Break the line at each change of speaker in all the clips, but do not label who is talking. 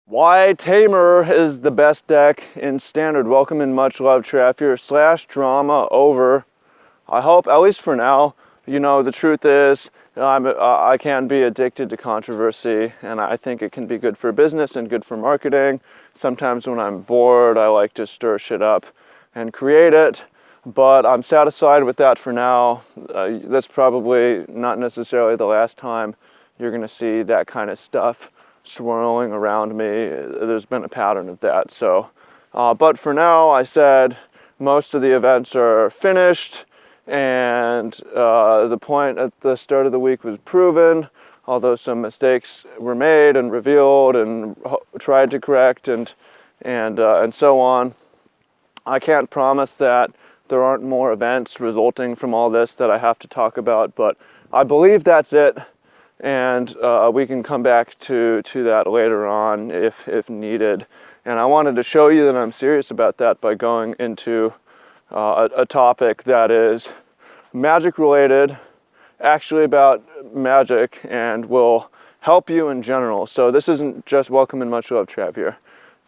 Why TEMUR is the best deck in Standard. Welcome and much love, Traffier / drama over. I hope, at least for now. You know, the truth is, I can be addicted to controversy, and I think it can be good for business and good for marketing. Sometimes when I'm bored, I like to stir shit up and create it, but I'm satisfied with that for now. That's probably not necessarily the last time you're gonna see that kind of stuff swirling around me. There's been a pattern of that. So, but for now, I said most of the events are finished, and the point at the start of the week was proven, although some mistakes were made and revealed and tried to correct and so on. I can't promise that there aren't more events resulting from all this that I have to talk about, but I believe that's it. And we can come back to that later on if needed. And I wanted to show you that I'm serious about that by going into a topic that is magic related, actually about magic, and will help you in general. So this isn't just welcome and much love, Trav here.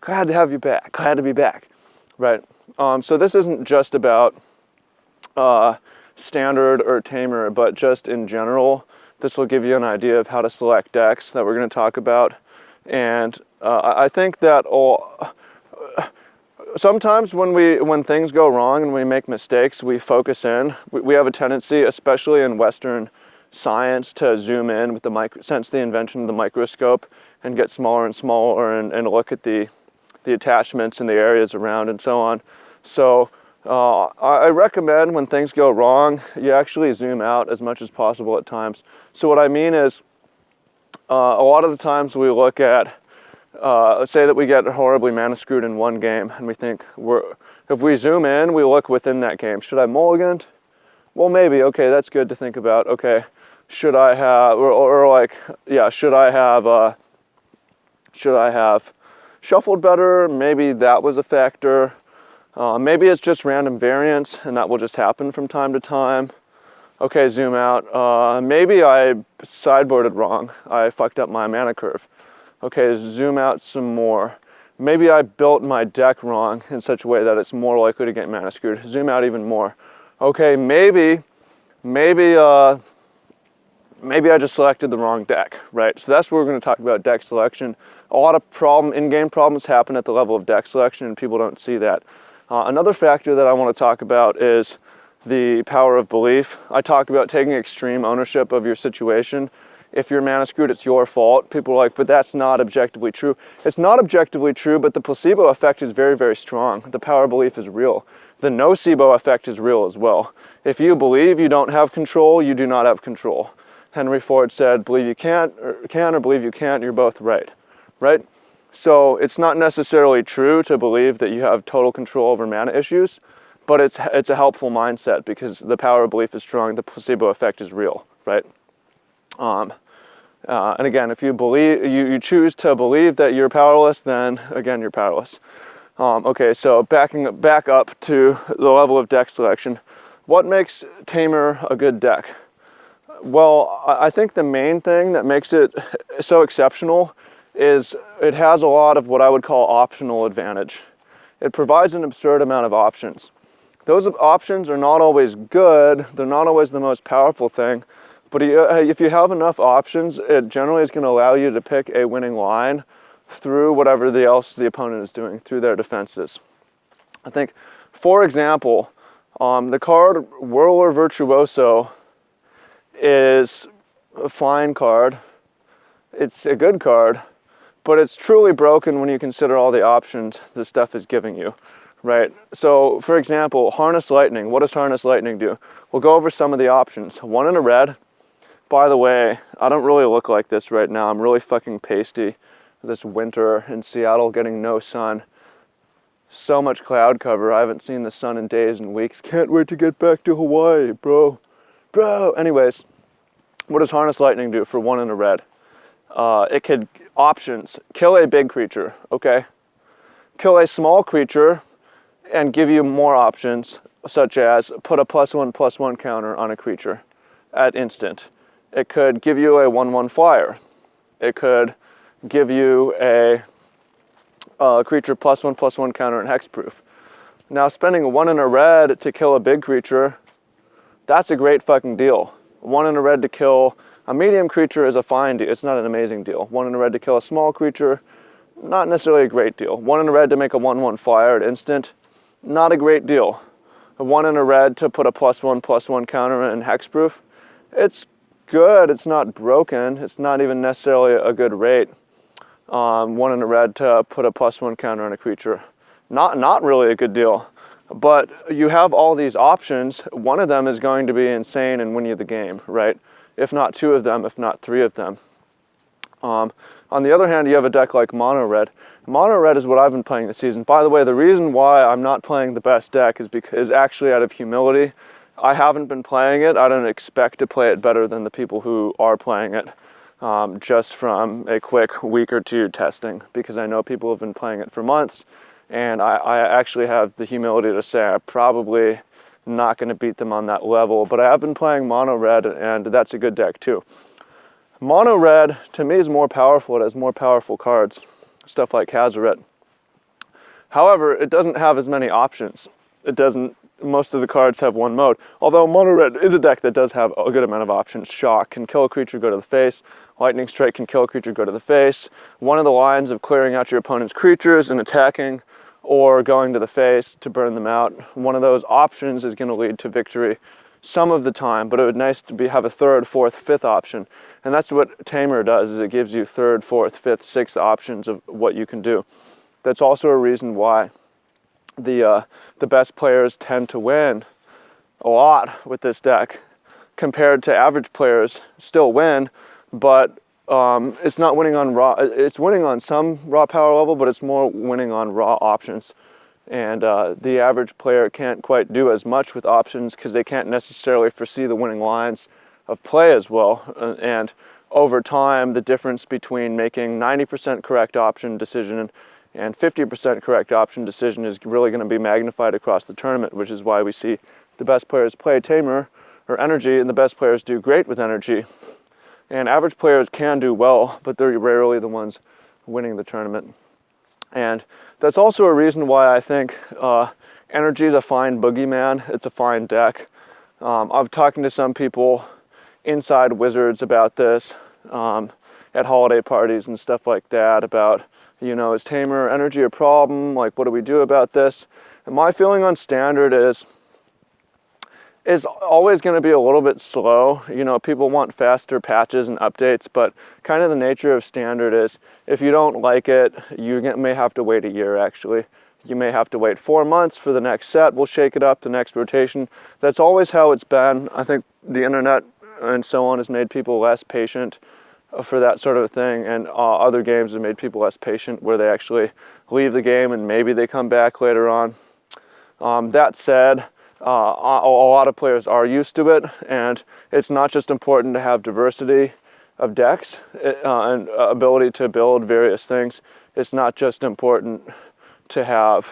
Glad to have you back. Glad to be back. Right. So this isn't just about Standard or TEMUR, but just in general. This will give you an idea of how to select decks that we're going to talk about. And I think that sometimes when things go wrong and we make mistakes, we focus in. We have a tendency, especially in Western science, to zoom in with since the invention of the microscope and get smaller and smaller and look at the attachments and the areas around and so on. So I recommend when things go wrong, you actually zoom out as much as possible at times. So what I mean is, a lot of the times we look at, say that we get horribly mana screwed in one game, and we think, if we zoom in, we look within that game. Should I mulligan? Well, maybe. Okay, that's good to think about. Okay, should I have, or like, yeah, should I have shuffled better? Maybe that was a factor. Maybe it's just random variance, and that will just happen from time to time. Okay, zoom out. Maybe I sideboarded wrong. I fucked up my mana curve. Okay, zoom out some more. Maybe I built my deck wrong in such a way that it's more likely to get mana screwed. Zoom out even more. Okay, maybe I just selected the wrong deck, right? So that's what we're going to talk about, deck selection. A lot of in-game problems happen at the level of deck selection, and people don't see that. Another factor that I want to talk about is the power of belief. I talk about taking extreme ownership of your situation. If you're mana screwed, it's your fault. People are like, but that's not objectively true. It's not objectively true, but the placebo effect is very, very strong. The power of belief is real. The nocebo effect is real as well. If you believe you don't have control, you do not have control. Henry Ford said, believe you can or believe you can't, you're both right, right? So it's not necessarily true to believe that you have total control over mana issues, but it's a helpful mindset because the power of belief is strong, the placebo effect is real, right? And again, if you believe, you choose to believe that you're powerless, then again, you're powerless. Okay, so back up to the level of deck selection. What makes TEMUR a good deck? Well, I think the main thing that makes it so exceptional is it has a lot of what I would call optional advantage. It provides an absurd amount of options. Those options are not always good, they're not always the most powerful thing, but if you have enough options, it generally is going to allow you to pick a winning line through whatever else the opponent is doing, through their defenses. I think, for example, the card Whirler Virtuoso is a fine card. It's a good card, but it's truly broken when you consider all the options this stuff is giving you, right? So, for example, Harness Lightning. What does Harness Lightning do? We'll go over some of the options. One in a red. By the way, I don't really look like this right now. I'm really fucking pasty this winter in Seattle, getting no sun. So much cloud cover. I haven't seen the sun in days and weeks. Can't wait to get back to Hawaii, bro. Anyways, what does Harness Lightning do for one in a red? It could options, kill a big creature, okay? Kill a small creature and give you more options, such as put a +1/+1 counter on a creature at instant. It could give you a 1/1 flyer. It could give you a creature +1/+1 counter and hexproof. Now spending a 1 in a red to kill a big creature, that's a great fucking deal. 1 in a red to kill a medium creature is a fine deal. It's not an amazing deal. 1 in a red to kill a small creature, not necessarily a great deal. 1 in a red to make a 1/1 flyer at instant, not a great deal. A 1 in a red to put a +1/+1 counter and hexproof, it's good. It's not broken. It's not even necessarily a good rate. 1 in a red to put a +1 counter on a creature, not really a good deal. But you have all these options. One of them is going to be insane and win you the game, right? If not 2 of them, if not 3 of them. On the other hand, you have a deck like Mono Red. Mono Red is what I've been playing this season. By the way, the reason why I'm not playing the best deck is actually out of humility. I haven't been playing it. I don't expect to play it better than the people who are playing it, just from a quick week or 2 testing, because I know people have been playing it for months. And I actually have the humility to say I'm probably not going to beat them on that level. But I have been playing Mono Red, and that's a good deck too. Mono Red, to me, is more powerful. It has more powerful cards, stuff like Hazoret. However, it doesn't have as many options. Most of the cards have 1 mode. Although Mono Red is a deck that does have a good amount of options. Shock can kill a creature, go to the face. Lightning Strike can kill a creature, go to the face. One of the lines of clearing out your opponent's creatures and attacking, or going to the face to burn them out. One of those options is going to lead to victory some of the time, but it would be nice to have a 3rd, 4th, 5th option. And that's what TEMUR does, is it gives you 3rd, 4th, 5th, 6th options of what you can do. That's also a reason why the best players tend to win a lot with this deck compared to average players. Still win, but it's not winning on raw. It's winning on some raw power level, but it's more winning on raw options. And the average player can't quite do as much with options because they can't necessarily foresee the winning lines of play as well. And over time, the difference between making 90% correct option decision and 50% correct option decision is really going to be magnified across the tournament, which is why we see the best players play TEMUR or Energy, and the best players do great with Energy. And average players can do well, but they're rarely the ones winning the tournament. And that's also a reason why I think Energy is a fine boogeyman. It's a fine deck. I've talking to some people inside Wizards about this at holiday parties and stuff like that, about, is TEMUR Energy a problem? Like, what do we do about this? And my feeling on Standard is always going to be a little bit slow. People want faster patches and updates, but kind of the nature of Standard is if you don't like it, you may have to wait a year, actually. You may have to wait 4 months for the next set. We'll shake it up, the next rotation. That's always how it's been. I think the internet and so on has made people less patient for that sort of thing, and other games have made people less patient where they actually leave the game and maybe they come back later on. That said, a lot of players are used to it, and it's not just important to have diversity of decks and ability to build various things. It's not just important to have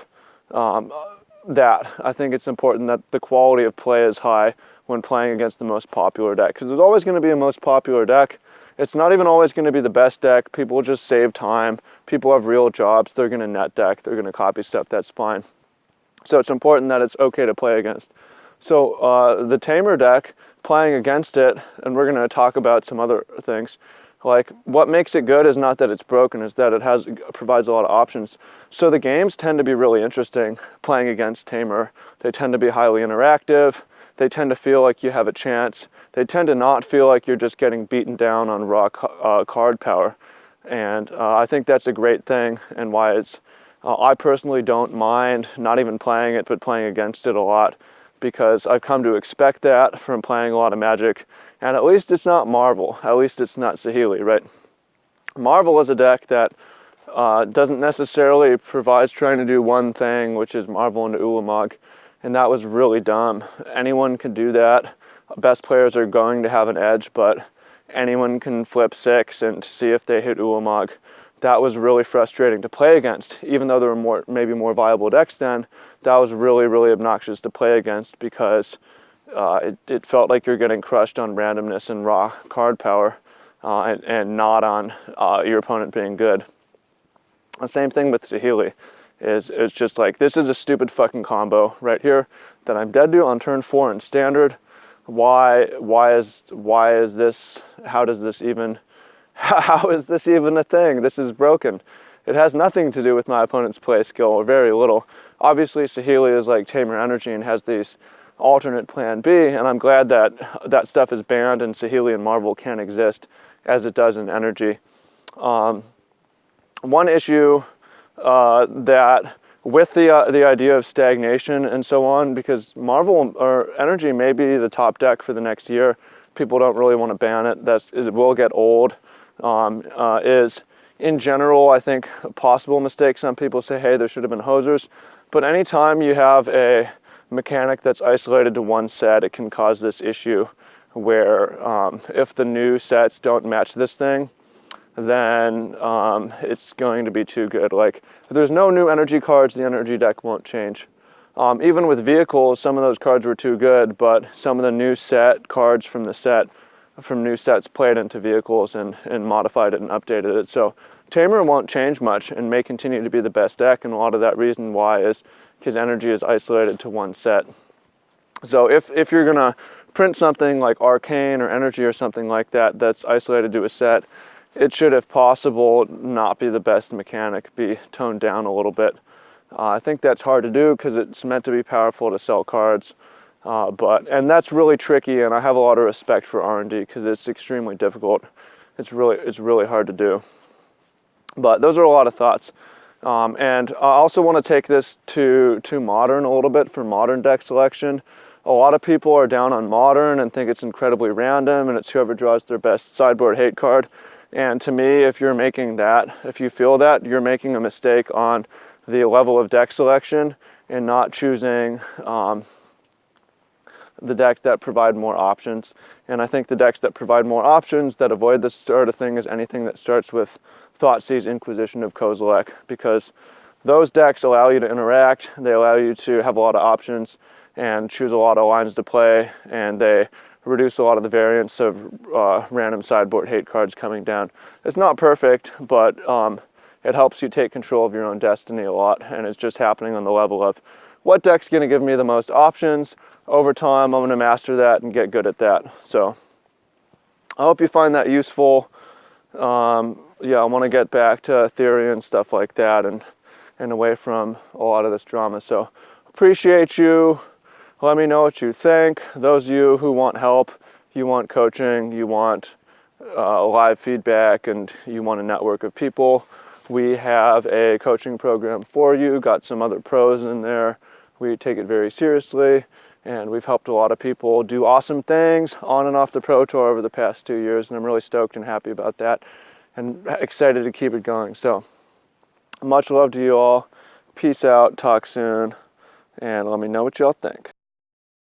that. I think it's important that the quality of play is high when playing against the most popular deck, because there's always going to be a most popular deck. It's not even always going to be the best deck. People just save time. People have real jobs. They're going to net deck. They're going to copy stuff. That's fine. So it's important that it's okay to play against. So the TEMUR deck, playing against it, and we're going to talk about some other things, like what makes it good is not that it's broken, is that it provides a lot of options. So the games tend to be really interesting playing against TEMUR. They tend to be highly interactive. They tend to feel like you have a chance. They tend to not feel like you're just getting beaten down on raw card power. And I think that's a great thing, and why it's I personally don't mind not even playing it, but playing against it a lot, because I've come to expect that from playing a lot of Magic, and at least it's not Marvel. At least it's not Saheeli, right? Marvel is a deck that doesn't necessarily provides trying to do one thing, which is Marvel into Ulamog, and that was really dumb. Anyone can do that. Best players are going to have an edge, but anyone can flip 6 and see if they hit Ulamog. That was really frustrating to play against. Even though there were maybe more viable decks then, that was really, really obnoxious to play against, because it felt like you're getting crushed on randomness and raw card power, and not on your opponent being good. The same thing with Saheeli. It's just like, this is a stupid fucking combo right here that I'm dead to on turn 4 in standard. Why is this, how is this even a thing? This is broken. It has nothing to do with my opponent's play skill, or very little. Obviously, Saheeli is like TEMUR energy and has these alternate plan B, and I'm glad that that stuff is banned and Saheeli and Marvel can't exist as it does in energy. One issue that with the idea of stagnation and so on, because Marvel or energy may be the top deck for the next year, people don't really want to ban it. It will get old. Is in general, I think, a possible mistake. Some people say, hey, there should have been hosers, but anytime you have a mechanic that's isolated to one set, it can cause this issue where if the new sets don't match this thing, then it's going to be too good. Like, if there's no new energy cards, the energy deck won't change. Even with vehicles, some of those cards were too good, but some of the new set cards from new sets played into vehicles and modified it and updated it. So TEMUR won't change much and may continue to be the best deck, and a lot of that reason why is because energy is isolated to one set. So if you're gonna print something like Arcane or Energy or something like that that's isolated to a set, it should, if possible, not be the best mechanic, be toned down a little bit. I think that's hard to do because it's meant to be powerful to sell cards, and that's really tricky, and I have a lot of respect for R&D because it's extremely difficult. It's really hard to do. But those are a lot of thoughts. And I also want to take this to Modern a little bit for Modern deck selection. A lot of people are down on Modern and think it's incredibly random and it's whoever draws their best sideboard hate card. And to me, if you feel that, you're making a mistake on the level of deck selection and not choosing the decks that provide more options. And I think the decks that provide more options that avoid this sort of thing is anything that starts with Thoughtseize, Inquisition of Kozilek, because those decks allow you to interact, they allow you to have a lot of options and choose a lot of lines to play, and they reduce a lot of the variance of random sideboard hate cards coming down. It's not perfect, but it helps you take control of your own destiny a lot, and it's just happening on the level of what deck's going to give me the most options. Over time, I'm going to master that and get good at that. So I hope you find that useful. Yeah, I want to get back to theory and stuff like that and away from a lot of this drama. So appreciate you. Let me know what you think. Those of you who want help, you want coaching, you want live feedback, and you want a network of people, we have a coaching program for you. Got some other pros in there. We take it very seriously, and we've helped a lot of people do awesome things on and off the Pro Tour over the past 2 years, and I'm really stoked and happy about that and excited to keep it going. So much love to you all. Peace out. Talk soon. And let me know what y'all think.